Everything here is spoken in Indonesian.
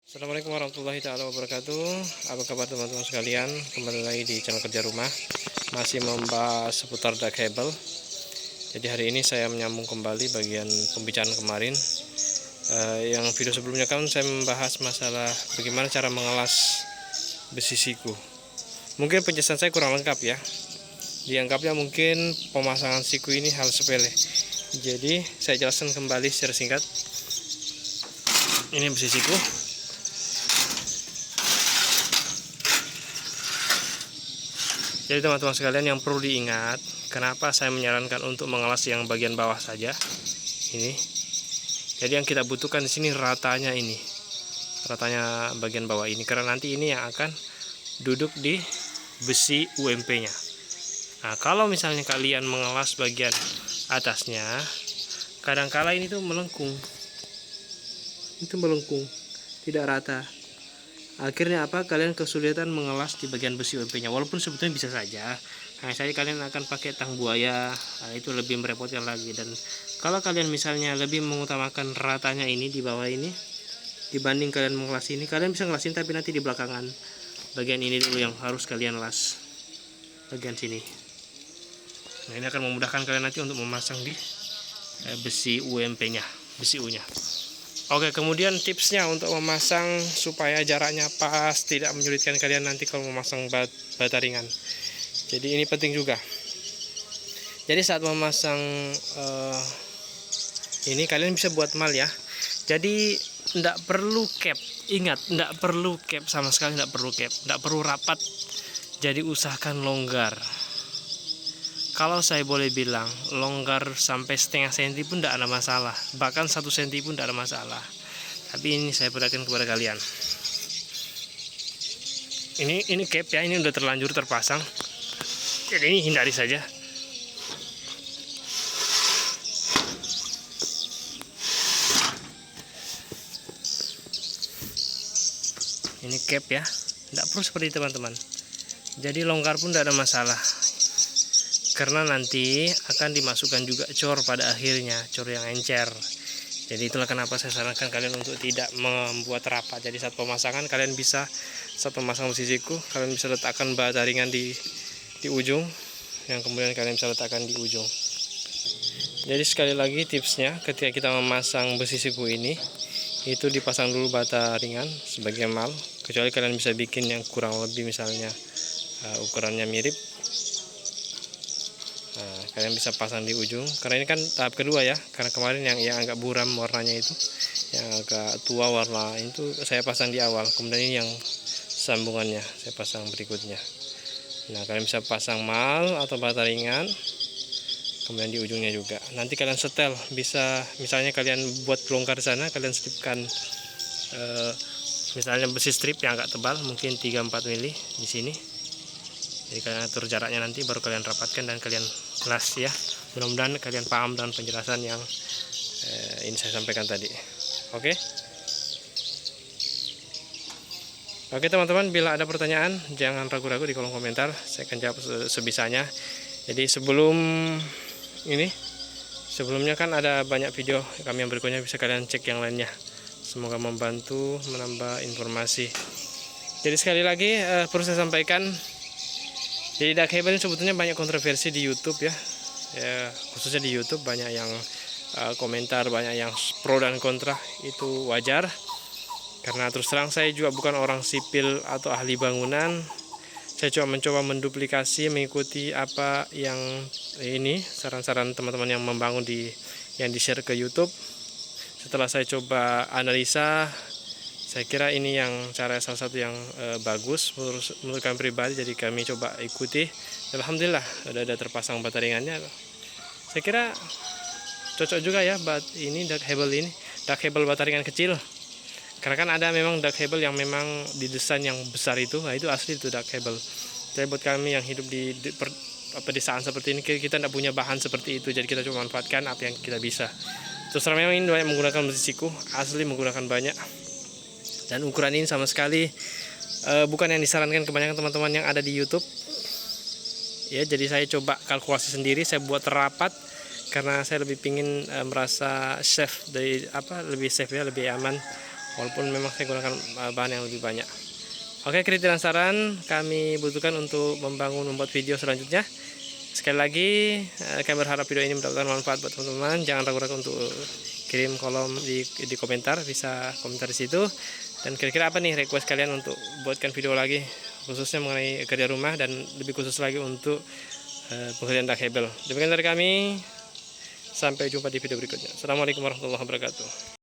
Assalamualaikum warahmatullahi taala wabarakatuh. Apa kabar teman-teman sekalian? Kembali lagi di channel kerja rumah. Masih membahas seputar duck cable. Jadi hari ini saya menyambung kembali bagian pembicaraan kemarin. Yang video sebelumnya kan saya membahas masalah bagaimana cara mengelas besi siku. Mungkin penjelasan saya kurang lengkap ya. Dianggapnya mungkin pemasangan siku ini hal sepele. Jadi saya jelaskan kembali secara singkat. Ini besi siku. Jadi teman-teman sekalian, yang perlu diingat, kenapa saya menyarankan untuk mengelas yang bagian bawah saja. Ini. Jadi yang kita butuhkan di sini ratanya ini. Ratanya bagian bawah ini, karena nanti ini yang akan duduk di besi UMP-nya. Nah, kalau misalnya kalian mengelas bagian atasnya, kadangkala ini tuh melengkung. Itu melengkung, tidak rata. Akhirnya apa? Kalian kesulitan mengelas di bagian besi UMP-nya. Walaupun sebetulnya bisa saja. Nah, saya kalian akan pakai tang buaya. Nah, itu lebih merepotkan lagi. Dan kalau kalian misalnya lebih mengutamakan ratanya ini di bawah ini dibanding kalian mengelas ini, kalian bisa ngelasin tapi nanti di belakangan. Bagian ini dulu yang harus kalian las. Bagian sini. Nah, ini akan memudahkan kalian nanti untuk memasang di besi UMP-nya, besi U-nya. Oke, kemudian tipsnya untuk memasang supaya jaraknya pas, tidak menyulitkan kalian nanti kalau memasang bata ringan. Jadi ini penting juga. Jadi saat memasang ini kalian bisa buat mal ya. Jadi tidak perlu cap. Ingat, tidak perlu cap sama sekali, tidak perlu cap, tidak perlu rapat. Jadi usahakan longgar. Kalau saya boleh bilang, longgar sampai setengah senti pun tidak ada masalah. Bahkan 1 senti pun tidak ada masalah. Tapi ini saya perhatikan kepada kalian. Ini cap ya, ini udah terlanjur terpasang. Jadi ini hindari saja. Ini cap ya, tidak perlu seperti teman-teman. Jadi longgar pun tidak ada masalah. Karena nanti akan dimasukkan juga cor pada akhirnya, cor yang encer. Jadi itulah kenapa saya sarankan kalian untuk tidak membuat rapat. Jadi saat pemasangan kalian bisa, saat memasang besi siku, kalian bisa letakkan bata ringan di ujung, yang kemudian kalian bisa letakkan di ujung. Jadi sekali lagi tipsnya, ketika kita memasang besi siku ini, itu dipasang dulu bata ringan sebagai mal. Kecuali kalian bisa bikin yang kurang lebih misalnya ukurannya mirip. Nah, kalian bisa pasang di ujung, karena ini kan tahap kedua ya, karena kemarin yang agak buram warnanya itu, yang agak tua warna itu saya pasang di awal, kemudian ini yang sambungannya saya pasang berikutnya. Nah, kalian bisa pasang mal atau bata ringan, kemudian di ujungnya juga. Nanti kalian setel, bisa misalnya kalian buat longgar di sana, kalian stripkan misalnya besi strip yang agak tebal, mungkin 3-4 mili di sini. Jadi kalian atur jaraknya, nanti baru kalian rapatkan dan kalian kelas ya. Mudah-mudahan kalian paham dengan penjelasan yang ini saya sampaikan tadi. Oke. Oke teman-teman, bila ada pertanyaan jangan ragu-ragu di kolom komentar, saya akan jawab sebisanya. Jadi sebelumnya kan ada banyak video kami yang berikutnya, bisa kalian cek yang lainnya. Semoga membantu menambah informasi. Jadi sekali lagi perlu saya sampaikan, jadi duck cable ini sebetulnya banyak kontroversi di YouTube ya, khususnya di YouTube banyak yang komentar, banyak yang pro dan kontra. Itu wajar, karena terus terang saya juga bukan orang sipil atau ahli bangunan. Saya cuma mencoba menduplikasi, mengikuti apa yang ini saran-saran teman-teman yang membangun yang di-share ke YouTube. Setelah saya coba analisa, saya kira ini yang salah satu yang bagus menurut kami pribadi. Jadi kami coba ikuti. Alhamdulillah ada terpasang bata ringannya. Saya kira cocok juga ya duck cable bata ringan kecil. Karena kan ada memang duck cable yang memang didesain yang besar itu. Nah, itu asli itu duck cable. Jadi buat kami yang hidup di pedesaan seperti ini, kita tidak punya bahan seperti itu. Jadi kita coba manfaatkan apa yang kita bisa. Terus memang ini banyak menggunakan besi siku, asli menggunakan banyak. Dan ukuran ini sama sekali bukan yang disarankan kebanyakan teman-teman yang ada di YouTube. Ya, jadi saya coba kalkulasi sendiri, saya buat rapat karena saya lebih pingin merasa safe lebih safe ya, lebih aman walaupun memang saya gunakan bahan yang lebih banyak. Oke, kritik dan saran kami butuhkan untuk membuat video selanjutnya. Sekali lagi kami berharap video ini mendapatkan manfaat buat teman-teman. Jangan ragu-ragu untuk kirim kolom di komentar, bisa komentar di situ. Dan kira-kira apa nih request kalian untuk buatkan video lagi, khususnya mengenai kerja rumah dan lebih khusus lagi untuk pekerjaan dak hebel. Demikian dari kami, sampai jumpa di video berikutnya. Assalamualaikum warahmatullahi wabarakatuh.